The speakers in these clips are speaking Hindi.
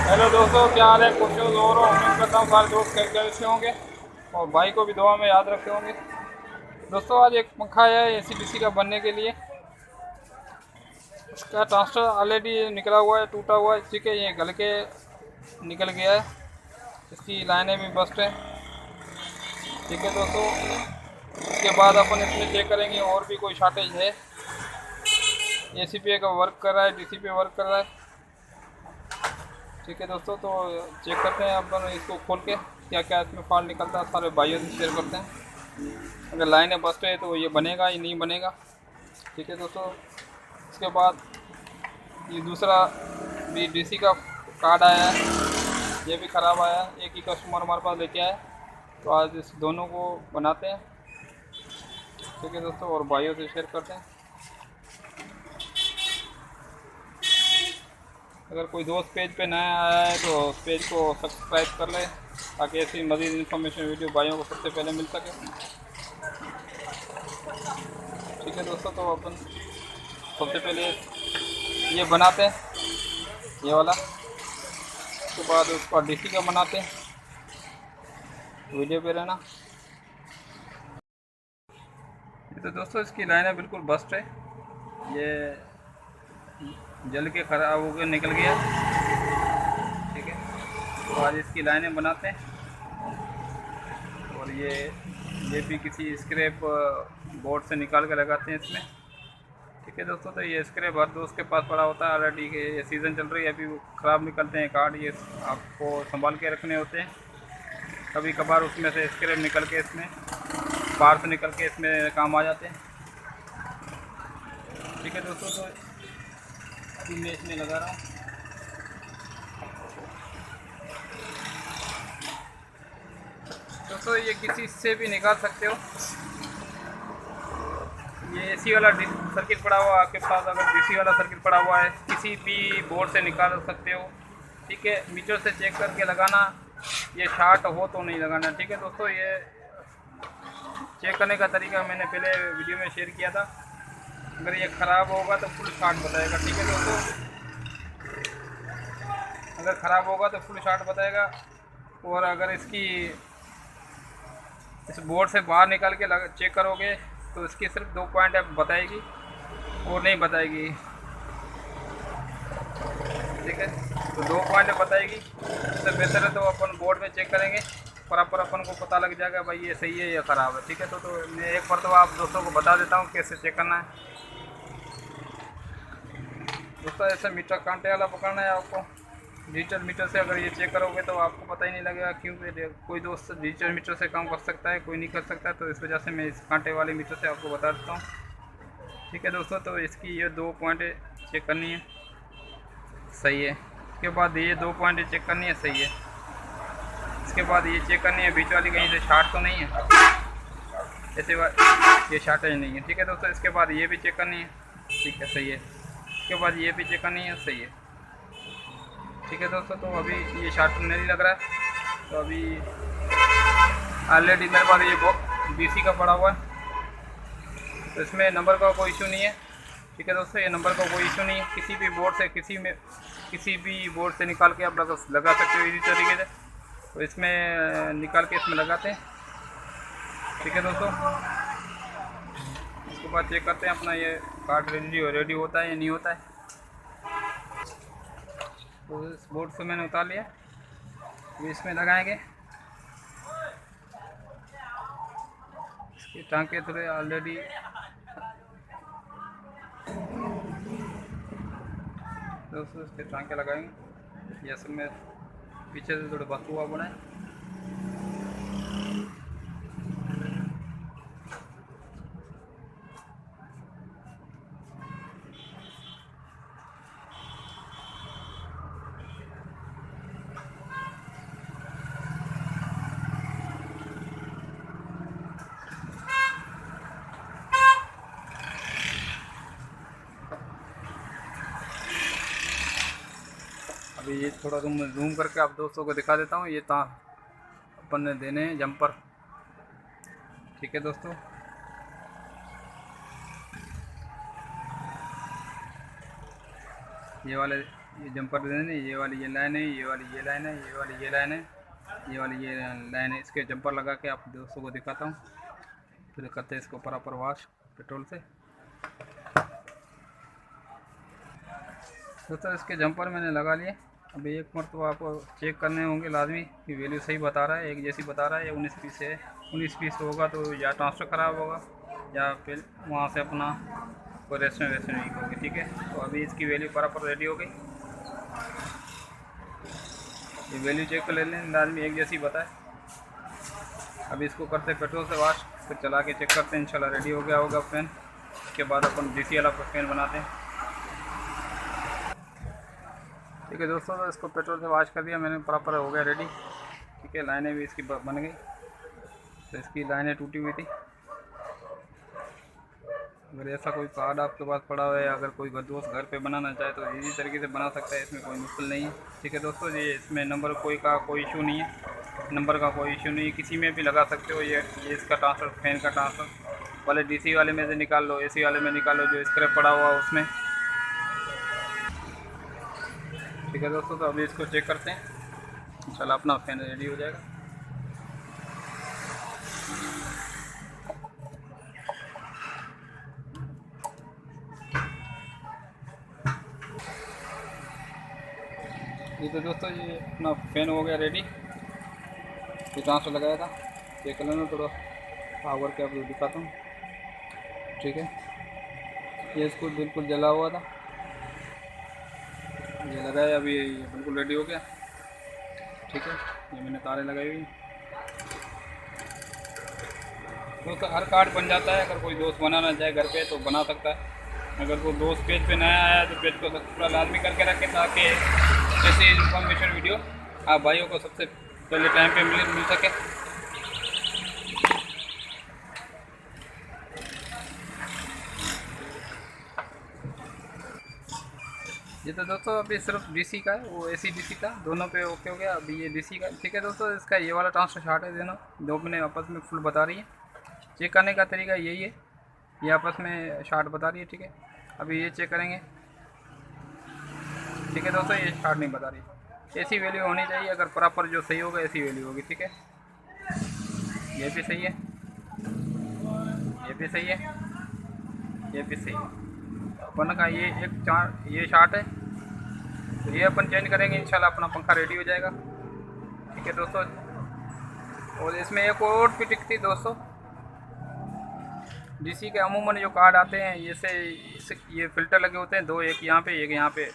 हेलो दोस्तों, क्या हाल है? खुश हो? जोर हो? उम्मीद करता हूँ सारे दोस्त कैसे होंगे और भाई को भी दुआ में याद रखे होंगे। दोस्तों, आज एक पंखा आया है एसी का बनने के लिए। इसका ट्रांसफर ऑलरेडी निकला हुआ है, टूटा हुआ है, ठीक है। ये गल के निकल गया है। इसकी लाइनें भी बस्ट है, ठीक है दोस्तों। इसके बाद अपन इसमें चेक करेंगे और भी कोई शॉर्टेज है। एसी पे का वर्क कर रहा है, डीसी पे वर्क कर रहा है, ठीक है दोस्तों। तो चेक करते हैं अपन इसको खोल के, क्या क्या इसमें फॉल्ट निकलता है, सारे भाइयों से शेयर करते हैं। अगर लाइनें बस्ट है तो ये बनेगा या नहीं बनेगा, ठीक है दोस्तों। इसके बाद ये दूसरा भी डीसी का कार्ड आया है, ये भी ख़राब आया है। एक ही कस्टमर हमारे पास लेके आया, तो आज इस दोनों को बनाते हैं, ठीक है दोस्तों, और भाइयों से शेयर करते हैं। अगर कोई दोस्त पेज पे नया आया है तो उस पेज को सब्सक्राइब कर ले, ताकि ऐसी मज़ीद इन्फॉर्मेशन वीडियो भाइयों को सबसे पहले मिल सके, ठीक है दोस्तों। तो अपन सबसे पहले ये बनाते हैं, ये वाला। उसके बाद उसका डीसी का बनाते हैं, वीडियो पे रहना। तो दोस्तों, इसकी लाइनें बिल्कुल बस्ट है, ये जल के ख़राब हो गया, निकल गया, ठीक है। तो आज इसकी लाइनें बनाते हैं। और ये भी किसी स्क्रैप बोर्ड से निकाल के लगाते हैं इसमें, ठीक है दोस्तों। तो ये स्क्रैप हर दोस्त के पास पड़ा होता है ऑलरेडी, के ये सीज़न चल रही है, अभी वो ख़राब निकलते हैं कार्ड, ये आपको संभाल के रखने होते हैं। कभी कभार उसमें से स्क्रैप निकल के इसमें पार्ट्स निकल के इसमें काम आ जाते हैं, ठीक है दोस्तों। तो अभी मैं इसमें लगा रहा हूँ। दोस्तों, ये किसी से भी निकाल सकते हो। ये एसी वाला सर्किट पड़ा हुआ है आपके पास, अगर डीसी वाला सर्किट पड़ा हुआ है किसी भी बोर्ड से निकाल सकते हो, ठीक है। मीटर से चेक करके लगाना, ये शार्ट हो तो नहीं लगाना, ठीक है दोस्तों। ये चेक करने का तरीका मैंने पहले वीडियो में शेयर किया था। अगर ये ख़राब होगा तो फुल शार्ट बताएगा, ठीक है दोस्तों। अगर ख़राब होगा तो फुल शार्ट बताएगा, और अगर इसकी इस बोर्ड से बाहर निकाल के चेक करोगे तो इसकी सिर्फ 2 पॉइंट बताएगी और नहीं बताएगी, ठीक है। तो 2 पॉइंट बताएगी, इससे बेहतर है तो अपन बोर्ड में चेक करेंगे, प्रॉपर अपन को पता लग जाएगा भाई ये सही है या ख़राब है, ठीक है। तो मैं एक बार तो आप दोस्तों को बता देता हूँ कैसे चेक करना है। दोस्तों, ऐसे मीटर कांटे वाला पकड़ना है आपको। डिजिटल मीटर से अगर ये चेक करोगे तो आपको पता ही नहीं लगेगा, क्योंकि कोई दोस्त डिजिटल मीटर से काम कर सकता है, कोई नहीं कर सकता। तो इस वजह से मैं इस कांटे वाले मीटर से आपको बता देता हूँ, ठीक है दोस्तों। तो इसकी ये 2 पॉइंट चेक करनी है, सही है। इसके बाद ये 2 पॉइंट चेक करनी है, सही है। इसके बाद ये चेक करनी है बीच वाली कहीं से शार्ट तो नहीं है, ऐसे बात ये शार्टेज नहीं है, ठीक है दोस्तों। इसके बाद ये भी चेक करनी है, ठीक है, सही है। इसके बाद ये भी चेक करनी है, सही है, ठीक है दोस्तों। तो अभी ये शार्ट नहीं लग रहा है, तो अभी ऑलरेडी मेरे पास ये डीसी का पड़ा हुआ है, तो इसमें नंबर का कोई इशू नहीं है, ठीक है दोस्तों। ये नंबर का कोई इशू नहीं है, किसी भी बोर्ड से किसी भी बोर्ड से निकाल के आप लगा सकते हो इसी तरीके से। तो इसमें निकाल के इसमें लगाते हैं, ठीक है दोस्तों। उसके बाद चेक करते हैं अपना ये कार्ड रेडी होता है या नहीं होता है। तो इस बोर्ड से मैंने उतार लिया, ये इसमें लगाएंगे। इसके टांके थोड़े ऑलरेडी दोस्तों इसके टांके लगाएंगे, ये असल में पीछे से थोड़ा बस हुआ बना है। अभी ये थोड़ा जूम करके आप दोस्तों को दिखा देता हूँ। ये अपन ने देने हैं जंपर, ठीक है दोस्तों। ये वाले ये जंपर डिज़ाइन है, ये वाली ये लाइन है, ये वाली ये लाइन है, ये वाली ये लाइन है, ये वाली ये लाइन है। इसके जंपर लगा के आप दोस्तों को दिखाता हूँ, फिर करते हैं इसको प्रॉपर वॉश पेट्रोल से। दोस्तों इसके जंपर मैंने लगा लिए। अभी एक मरतबा आपको चेक करने होंगे लाजमी कि वैल्यू सही बता रहा है, एक जैसी बता रहा है। या 19 पीस है, 19 पीस होगा तो या ट्रांसफ़र ख़राब होगा या फिर वहाँ से अपना कोई रेस्टोरेंट होगी, ठीक है। तो अभी इसकी वैल्यू बराबर रेडी हो गई। ये वैल्यू चेक कर लें, लाजमी एक जैसी बताए। अभी इसको करते हैं पेट्रोल से वॉश, फिर चला के चेक करते हैं, इंशाल्लाह रेडी हो गया होगा फैन। उसके बाद अपन डीसी वाला फैन बनाते हैं, ठीक है दोस्तों। तो इसको पेट्रोल से वॉश कर दिया मैंने, प्रॉपर हो गया रेडी, ठीक है। लाइनें भी इसकी बन गई। तो इसकी लाइनें टूटी हुई थी। अगर ऐसा कोई कार्ड आपके पास पड़ा हुआ है, अगर कोई दोस्त घर पे बनाना चाहे तो इजी तरीके से बना सकता है, इसमें कोई मुश्किल नहीं है, ठीक है दोस्तों। ये इसमें नंबर कोई इशू नहीं है, नंबर का कोई इशू नहीं है, किसी में भी लगा सकते हो। ये इसका ट्रांसफ़र, फैन का ट्रांसफ़र वाले डीसी वाले में से निकाल लो, एसी वाले में निकाल लो, जो स्क्रैप पड़ा हुआ है उसमें, ठीक है दोस्तों। तो अभी इसको चेक करते हैं, इंशाल्लाह अपना फैन रेडी हो जाएगा। ये तो दोस्तों ये अपना फैन हो गया रेडी। ये ट्रांसफ़र लगाया था, चेक कर लेना, थोड़ा पावर के आपको दिखाता हूँ, ठीक है। ये इसको बिल्कुल जला हुआ था, ये लगाया, अभी ये बिल्कुल रेडी हो गया, ठीक है। ये मैंने तारें लगाई हुई। दोस्तों हर कार्ड बन जाता है, अगर कोई दोस्त बनाना चाहे घर पे तो बना सकता है। अगर कोई दोस्त पेज पे नया आया तो पेज को थोड़ा लाजमी करके रखें, ताकि ऐसी इन्फॉर्मेशन वीडियो आप भाइयों को सबसे पहले टाइम पे मिल सके। ये तो दोस्तों अभी सिर्फ डीसी का है, वो एसी डीसी का दोनों पे ओके हो गया। अभी ये डीसी का, ठीक है दोस्तों। इसका ये वाला ट्रांसफर शार्ट है, दोनों दो मैंने आपस में फुल बता रही है। चेक करने का तरीका यही है, ये आपस में शार्ट बता रही है, ठीक है। अभी ये चेक करेंगे, ठीक है दोस्तों। ये शार्ट नहीं बता रही, ऐसी वैल्यू होनी चाहिए। अगर प्रॉपर जो सही होगा ऐसी वैल्यू होगी, ठीक है। ये भी सही है, ये भी सही है, ये भी सही है। अपन का ये ये शार्ट है, तो ये अपन चेंज करेंगे, इंशाल्लाह अपना पंखा रेडी हो जाएगा, ठीक है दोस्तों। और इसमें एक और फिटिंग थी दोस्तों, डीसी के अमूमन जो कार्ड आते हैं ये फ़िल्टर लगे होते हैं दो, एक यहाँ पे एक यहाँ पे,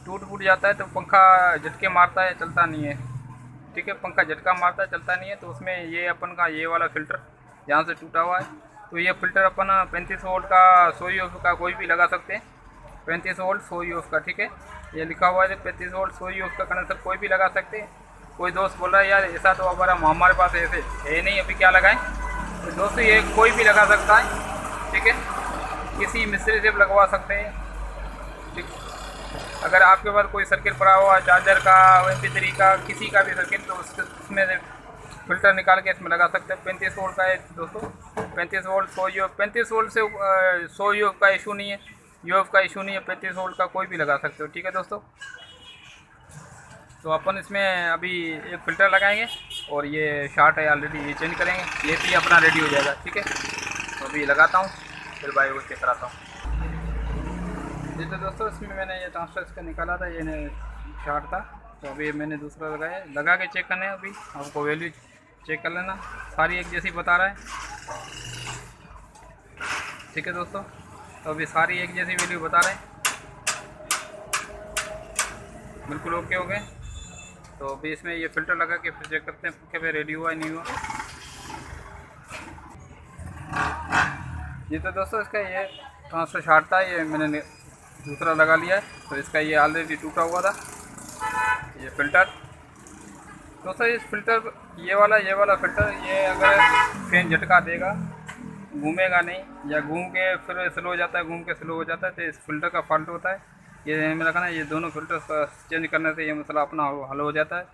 टूट जाता है तो पंखा झटके मारता है, चलता नहीं है, ठीक है। पंखा झटका मारता है, चलता नहीं है। तो उसमें ये अपन का ये वाला फ़िल्टर यहाँ से टूटा हुआ है, तो ये फ़िल्टर अपन 35 वोल्ट का 100 यूएफ का कोई भी लगा सकते हैं, 35 वोल्ट 100 यूएफ का, ठीक है। ये लिखा हुआ है 35 वोल्ट 100 यूएफ का कनेक्शन कोई भी लगा सकते हैं। कोई दोस्त बोल रहा है यार ऐसा तो हमारे पास ऐसे है नहीं, अभी क्या लगाएं, तो दोस्तों ये कोई भी लगा सकता है, ठीक है। किसी मिस्त्री से लगवा सकते हैं, ठीक। अगर आपके पास कोई सर्किट पड़ा हुआ चार्जर का, MP3 का, किसी का भी सर्किट, तो उसमें फ़िल्टर निकाल के इसमें लगा सकते हैं। 35 वोल्ट का है दोस्तों, 35 वोल्ट 100 यूएफ, 35 वोल्ट से 100 यूएफ का इशू नहीं है, यूएफ का इशू नहीं है, 35 वोल्ट का कोई भी लगा सकते हो, ठीक है दोस्तों। तो अपन इसमें अभी एक फ़िल्टर लगाएंगे और ये शार्ट है ऑलरेडी, ये चेंज करेंगे, ये भी अपना रेडी हो जाएगा, ठीक है। तो अभी लगाता हूँ, फिर भाई वो चेक कराता हूँ। जी तो दोस्तों इसमें मैंने ये ट्रांसफर इसका निकाला था, ये शार्ट था, तो अभी मैंने दूसरा लगाया, लगा के चेक करना है। अभी आपको वैल्यू चेक कर लेना, सारी एक जैसी बता रहा है, ठीक है दोस्तों। तो अभी सारी एक जैसी वैल्यू बता रहे हैं, बिल्कुल ओके हो गए। तो अभी इसमें ये फ़िल्टर लगा के फिर चेक करते हैं कि भाई रेडी हुआ नहीं हुआ। ये तो दोस्तों इसका ये ट्रांसफर शार्ट था, ये मैंने दूसरा लगा लिया है, तो इसका ये ऑलरेडी टूटा हुआ था ये फ़िल्टर। दोस्तों इस फ़िल्टर ये वाला फ़िल्टर, ये अगर फैन झटका देगा, घूमेगा नहीं, या घूम के फिर स्लो हो जाता है, घूम के स्लो हो जाता है, तो इस फ़िल्टर का फॉल्ट होता है। ये मेरा कहना है, ये दोनों फ़िल्टर चेंज करने से ये मसला अपना हल हो जाता है।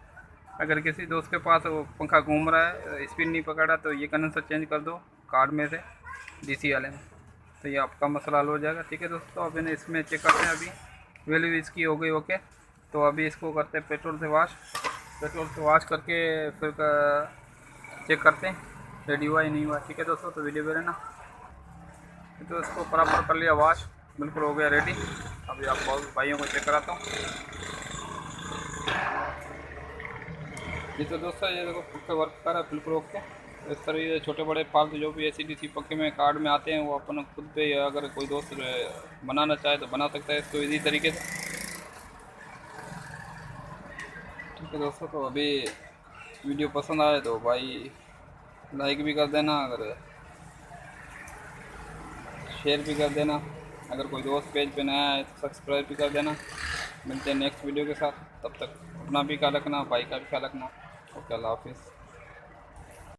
अगर किसी दोस्त के पास वो पंखा घूम रहा है, स्पीड नहीं पकड़ा, तो ये कंडेंसर चेंज कर दो कार्ड में से डीसी वाले में, तो ये आपका मसला हल हो जाएगा, ठीक है दोस्तों। अब इन्हें इसमें चेक करते हैं, अभी वैल्यू इसकी हो गई ओके, तो अभी इसको करते हैं पेट्रोल से वॉश करके फिर चेक करते हैं रेडी हुआ या नहीं हुआ। ठीक है दोस्तों, तो वीडियो में रहना। तो इसको बराबर कर लिया वॉश, बिल्कुल हो गया रेडी। अभी आप भाइयों को चेक कराता हूँ। जी तो दोस्तों ये देखो पक्के वर्क कर रहा है बिल्कुल ओके। तो इस तरह ये छोटे बड़े फालतू जो भी ACDC पक्के में कार्ड में आते हैं वो अपन खुद पे अगर कोई दोस्त बनाना चाहे तो बना सकता है इसको इजी तरीके से। ठीक है दोस्तों, तो अभी वीडियो पसंद आए तो भाई लाइक भी कर देना, अगर शेयर भी कर देना, अगर कोई दोस्त पेज पे नया है तो सब्सक्राइब भी कर देना। मिलते हैं नेक्स्ट वीडियो के साथ, तब तक अपना भी ख्याल रखना, भाई का भी ख्याल रखना। ओके, अल्लाह हाफिज़।